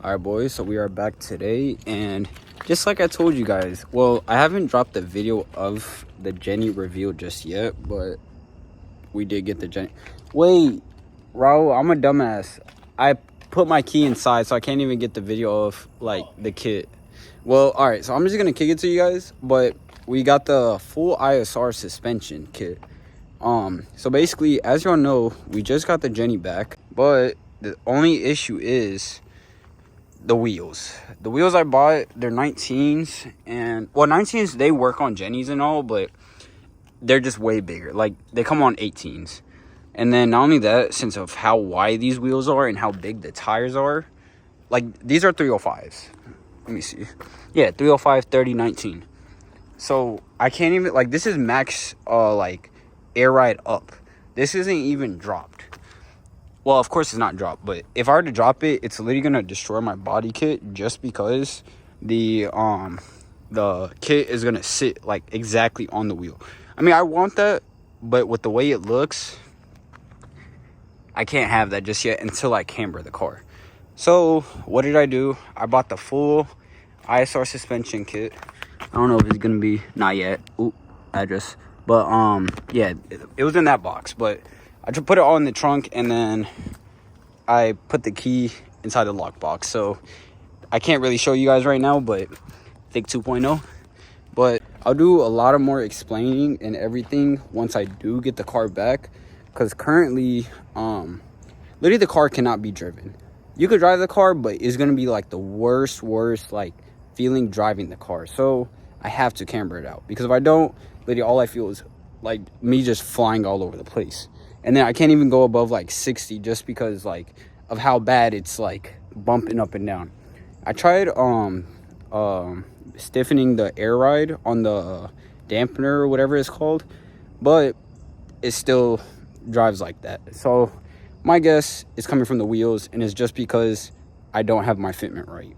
Alright boys, so we are back today, and just like I told you guys, well, I haven't dropped the video of the Genny reveal just yet, but we did get the Genny. Wait, Raul, I'm a dumbass. I put my key inside, so I can't even get the video of like the kit. Well, alright, so I'm just gonna kick it to you guys, but we got the full ISR suspension kit. So basically, as y'all know, we just got the Genny back, but the only issue is the wheels. The wheels I bought, they're 19s, and well, 19s, they work on Gennies and all, but they're just way bigger. Like, they come on 18s. And then not only that, since of how wide these wheels are and how big the tires are, like, these are 305s. Let me see. Yeah, 305, 30, 19. So I can't even, like, this is max like air ride up. This isn't even dropped. Well, of course it's not dropped, but if I were to drop it, it's literally gonna destroy my body kit, just because the kit is gonna sit like exactly on the wheel. I mean, I want that, but with the way it looks, I can't have that just yet until I camber the car. So what did I do? I bought the full ISR suspension kit. I don't know if it's gonna be, not yet. Ooh, address. But yeah, it was in that box, but I just put it all in the trunk, and then I put the key inside the lockbox. So I can't really show you guys right now, but think 2.0. But I'll do a lot of more explaining and everything once I do get the car back, because currently, literally the car cannot be driven. You could drive the car, but it's gonna be like the worst like feeling driving the car. So I have to camber it out, because if I don't, literally all I feel is like me just flying all over the place. And then I can't even go above like 60, just because like of how bad it's like bumping up and down. I tried stiffening the air ride on the dampener or whatever it's called, but it still drives like that. So my guess is coming from the wheels, and it's just because I don't have my fitment right.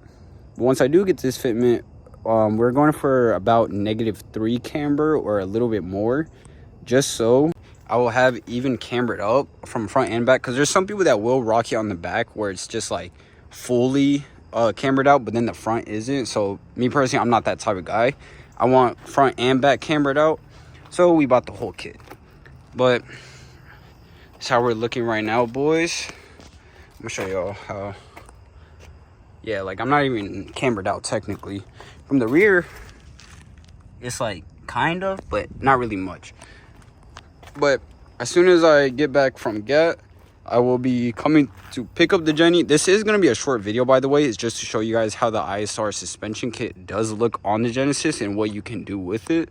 Once I do get this fitment, we're going for about -3 camber or a little bit more, just so I will have even cambered up from front and back, because there's some people that will rock you on the back where it's just like fully cambered out, but then the front isn't. So me personally, I'm not that type of guy. I want front and back cambered out, so we bought the whole kit. But that's how we're looking right now, boys. I'm gonna show y'all how. Yeah, like, I'm not even cambered out technically. From the rear, it's like kind of, but not really much. But as soon as I get back from Gat, I will be coming to pick up the Genny. This is going to be a short video, by the way. It's just to show you guys how the ISR suspension kit does look on the Genesis and what you can do with it.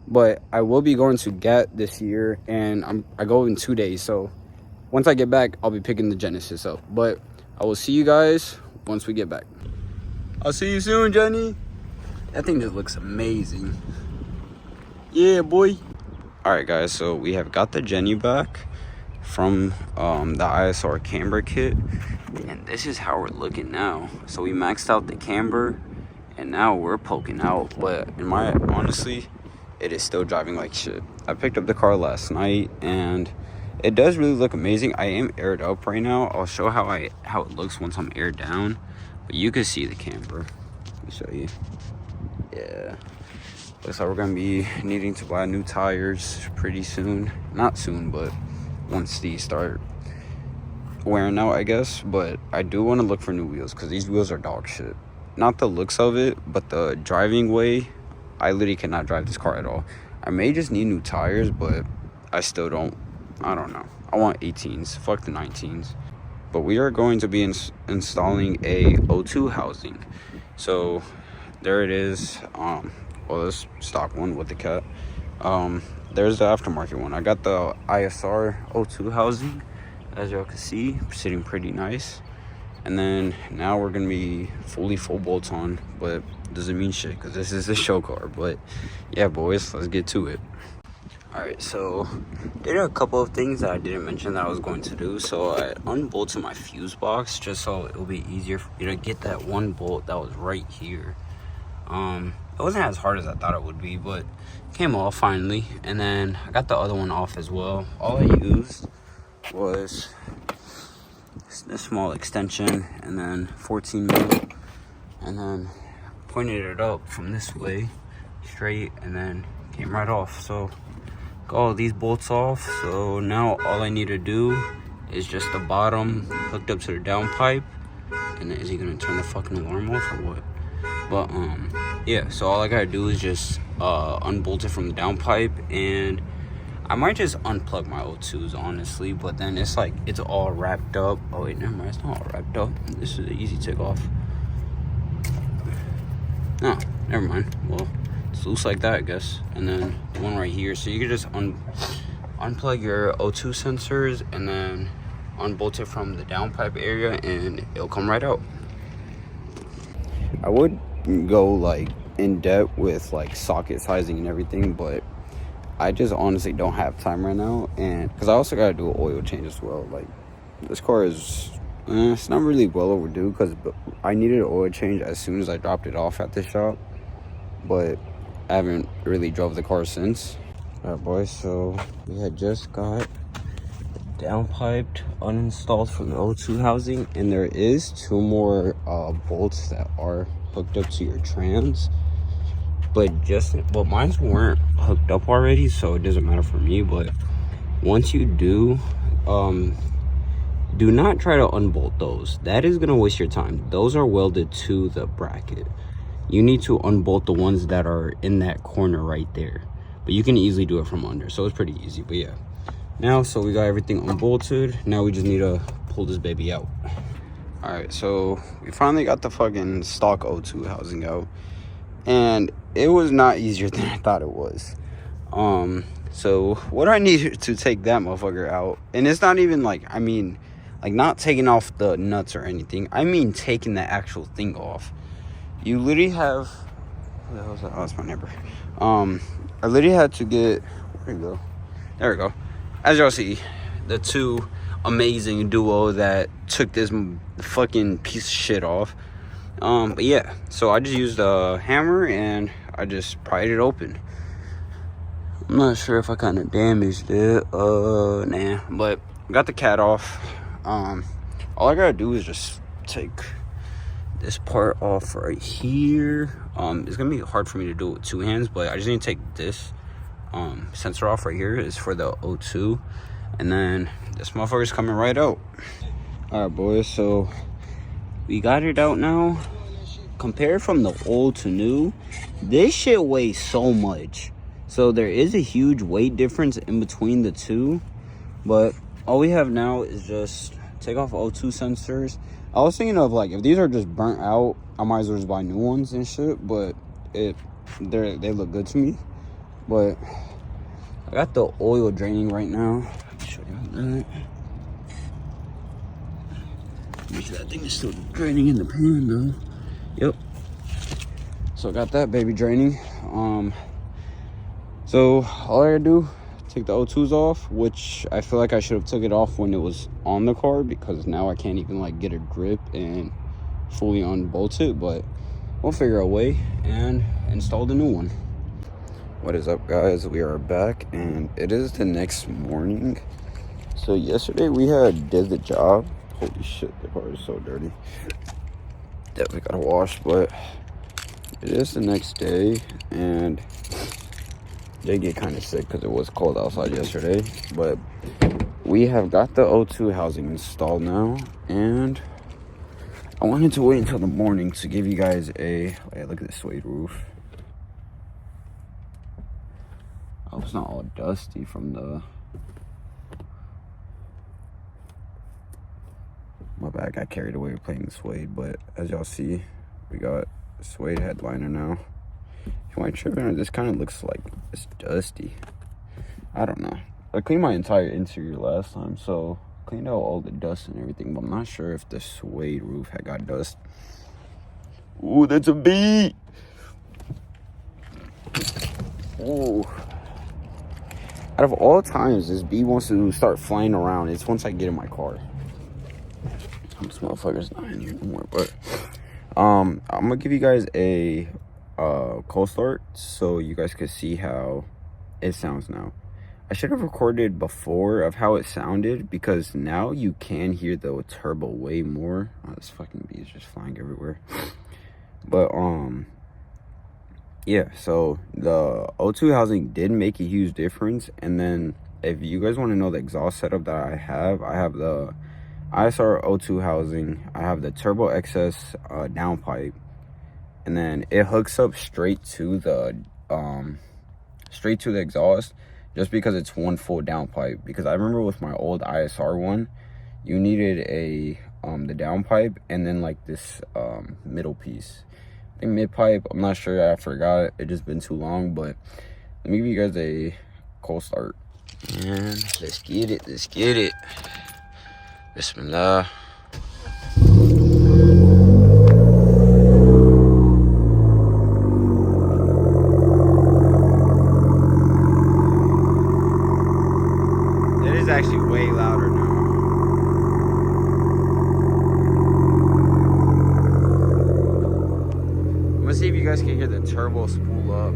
But I will be going to Gat this year, and I go in 2 days. So once I get back, I'll be picking the Genesis up. But I will see you guys once we get back. I'll see you soon, Genny. That thing just looks amazing. Yeah, boy. Alright guys, so we have got the Genny back from the ISR camber kit, and this is how we're looking now. So we maxed out the camber, and now we're poking out, but honestly, it is still driving like shit. I picked up the car last night, and it does really look amazing. I am aired up right now. I'll show how it looks once I'm aired down, but you can see the camber. Let me show you. Yeah. Looks like we're gonna be needing to buy new tires pretty soon. Not soon, but once these start wearing out, I guess. But I do want to look for new wheels, because these wheels are dog shit. Not the looks of it, but the driving way. I literally cannot drive this car at all. I may just need new tires, but I still don't. I don't know. I want 18s. Fuck the 19s. But we are going to be installing a O2 housing. So there it is. Well, this stock one with the cat. There's the aftermarket one. I got the ISR O2 housing, as y'all can see, sitting pretty nice. And then now we're gonna be fully full bolts on, but doesn't mean shit, because this is a show car. But yeah, boys, let's get to it. Alright, so there are a couple of things that I didn't mention that I was going to do. So I unbolted my fuse box, just so it will be easier for me to get that one bolt that was right here. It wasn't as hard as I thought it would be, but it came off finally. And then I got the other one off as well. All I used was a small extension, and then 14 mil, and then pointed it up from this way straight, and then came right off. So got all these bolts off. So now all I need to do is just the bottom hooked up to the downpipe. And is he gonna turn the fucking alarm off or what? But yeah, so all I gotta do is just unbolt it from the downpipe, and I might just unplug my O2s, honestly, but then it's like it's all wrapped up. Oh wait, never mind, it's not all wrapped up. This is an easy take off. No, never mind. Well, it's loose like that, I guess. And then the one right here, so you can just unplug your O2 sensors and then unbolt it from the downpipe area, and it'll come right out. I would go like in depth with like socket sizing and everything, but I just honestly don't have time right now, and because I also gotta do an oil change as well. Like, this car is it's not really well overdue, because I needed an oil change as soon as I dropped it off at the shop, but I haven't really drove the car since. Alright boys, so we had just got downpiped, uninstalled from the O2 housing, and there is 2 more bolts that are hooked up to your trans, but mine weren't hooked up already, so it doesn't matter for me. But once you do not try to unbolt those. That is gonna waste your time. Those are welded to the bracket. You need to unbolt the ones that are in that corner right there, but you can easily do it from under, so it's pretty easy. But yeah, now, so we got everything unbolted. Now we just need to pull this baby out. All right, so we finally got the fucking stock O2 housing out, and it was not easier than I thought it was. So what I needed to take that motherfucker out, and it's not even like, I mean, like not taking off the nuts or anything. I mean taking the actual thing off. You literally have, what the hell is that? Oh, that's my neighbor. I literally had to get, where'd it go? There we go. As y'all see, the 2 amazing duo that took this fucking piece of shit off. But yeah, so I just used a hammer and I just pried it open. I'm not sure if I kind of damaged it. Nah, but got the cat off. All I gotta do is just take this part off right here. It's gonna be hard for me to do it with 2 hands, but I just need to take this sensor off right here. Is for the O2, and then this motherfucker's coming right out. All right boys, so we got it out now. Compared from the old to new, this shit weighs so much, so there is a huge weight difference in between the 2, but all we have now is just take off O2 sensors. I was thinking of like, if these are just burnt out, I might as well just buy new ones and shit, but they look good to me. But I got the oil draining right now. I'll show you that. Make sure that thing is still draining in the pan though. Yep. So I got that baby draining. So all I gotta do, take the O2s off, which I feel like I should have took it off when it was on the car, because now I can't even like get a grip and fully unbolt it, but we'll figure a way and install the new one. What is up guys, we are back and it is the next morning. So yesterday we did the job. Holy shit, the car is so dirty. Definitely gotta wash, but it is the next day and they get kind of sick because it was cold outside yesterday. But we have got the O2 housing installed now, and I wanted to wait until the morning to give you guys a, hey, look at this suede roof. I hope it's not all dusty from the, my bad, I got carried away playing suede. But as y'all see, we got a suede headliner now. If you want to trip in it, this kind of looks like it's dusty. I don't know. I cleaned my entire interior last time, so cleaned out all the dust and everything, but I'm not sure if the suede roof had got dust. Ooh, that's a bee! Ooh. Out of all times, this bee wants to start flying around. It's once I get in my car. This motherfucker's not in here no more, but I'm gonna give you guys a cold start so you guys can see how it sounds now. I should have recorded before of how it sounded, because now you can hear the turbo way more. Oh, this fucking bee is just flying everywhere. But yeah, so the O2 housing did make a huge difference. And then if you guys want to know the exhaust setup that I have the ISR O2 housing, I have the turbo XS downpipe, and then it hooks up straight to the exhaust, just because it's one full downpipe. Because I remember with my old ISR one, you needed a the downpipe and then like this middle piece. I think mid pipe, I'm not sure, I forgot, it just been too long. But let me give you guys a cold start, and let's get it. Bismillah. It is actually way louder now. I'm gonna see if you guys can hear the turbo spool up.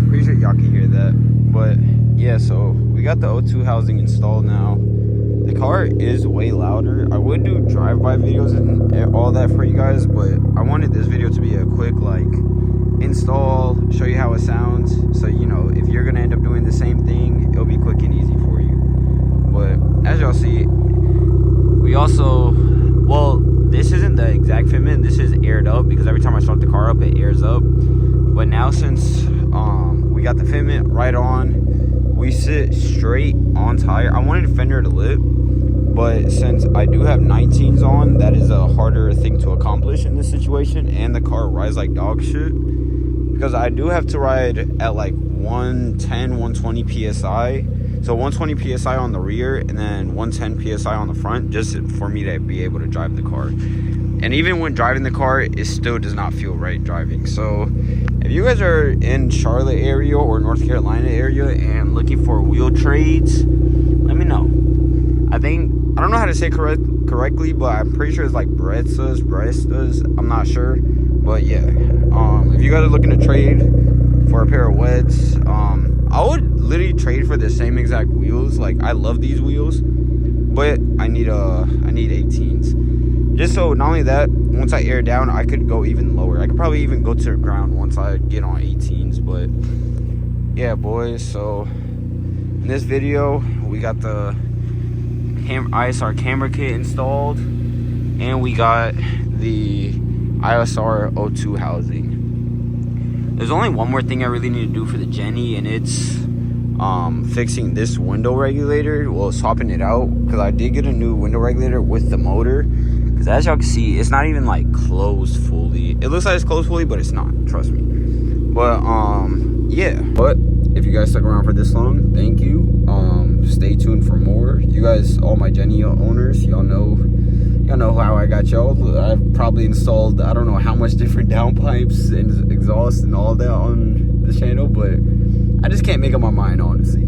Pretty sure y'all can hear that. But yeah, so we got the O2 housing installed now. The car is way louder. I would do drive-by videos and all that for you guys, but I wanted this video to be a quick like install, show you how it sounds, so you know if you're gonna end up doing the same thing, it'll be quick and easy for you. But as y'all see, we also, well, this isn't the exact fitment, this is aired up, because every time I start the car up it airs up. But now since we got the fitment right on, we sit straight on tire. I wanted fender to lip, but since I do have 19s on, that is a harder thing to accomplish in this situation. And the car rides like dog shit, because I do have to ride at like 110, 120 psi. So 120 psi on the rear and then 110 psi on the front, just for me to be able to drive the car. And even when driving the car, it still does not feel right driving. So if you guys are in Charlotte area or North Carolina area and looking for wheel trades, let me know. I don't know how to say correctly, but I'm pretty sure it's like Brestas. I'm not sure, but yeah. If you guys are looking to trade for a pair of weds, I would literally trade for the same exact wheels. Like, I love these wheels, but I need 18s. Just so not only that, once I air down, I could go even lower. I could probably even go to the ground once I get on 18s. But yeah, boys, so in this video we got the ISR camber kit installed, and we got the ISR O2 housing. There's only one more thing I really need to do for the Genny, and it's fixing this window regulator. Well, swapping it out, because I did get a new window regulator with the motor. Because as y'all can see, it's not even like closed fully. It looks like it's closed fully, but it's not, trust me. But yeah, but if you guys stuck around for this long, thank you. Stay tuned for more. You guys, all my Genny owners, y'all know how I got y'all. I've probably installed, I don't know how much different downpipes and exhaust and all that on the channel, but I just can't make up my mind, honestly.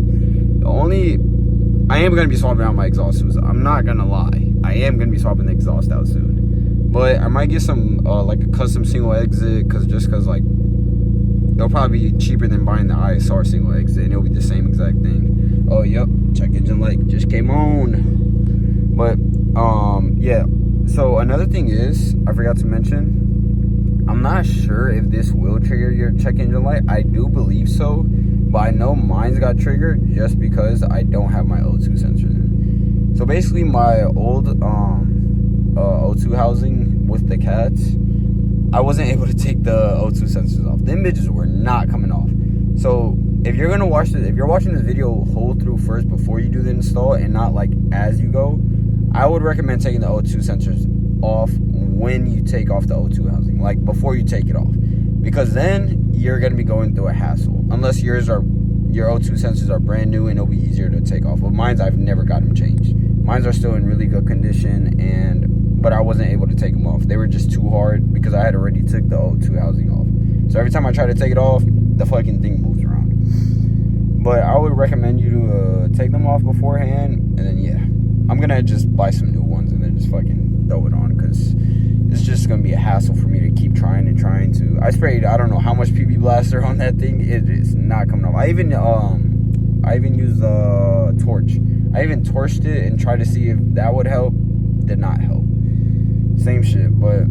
I am going to be swapping out my exhaust soon. I'm not going to lie. I am going to be swapping the exhaust out soon. But I might get some, like a custom single exit, because like, it'll probably be cheaper than buying the ISR single exit, and it'll be the same exact thing. Oh, yep, check engine light just came on. But, yeah. So another thing is, I forgot to mention, I'm not sure if this will trigger your check engine light. I do believe so, but I know mine's got triggered just because I don't have my O2 sensors in. So basically, my old O2 housing with the cats, I wasn't able to take the O2 sensors off. Them bitches were not coming off. So if you're gonna watch this, if you're watching this video whole through first before you do the install and not like as you go, I would recommend taking the O2 sensors off when you take off the O2 housing, like before you take it off, because then you're gonna be going through a hassle. Unless your O2 sensors are brand new and it'll be easier to take off. But mine's, I've never got them changed. Mine's are still in really good condition, but I wasn't able to take them off. They were just too hard because I had already took the O2 housing off. So every time I try to take it off, the fucking thing moves around. But I would recommend you to take them off beforehand, and then yeah, I'm gonna just buy some new ones and then just fucking throw it on, because it's just gonna be a hassle for me to keep keep trying to. I sprayed, I don't know how much PB Blaster on that thing. It is not coming off. I even used a torch. I even torched it and tried to see if that would help. Did not help. Same shit. But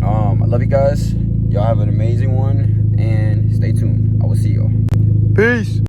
I love you guys. Y'all have an amazing one, and stay tuned. I will see y'all. Peace.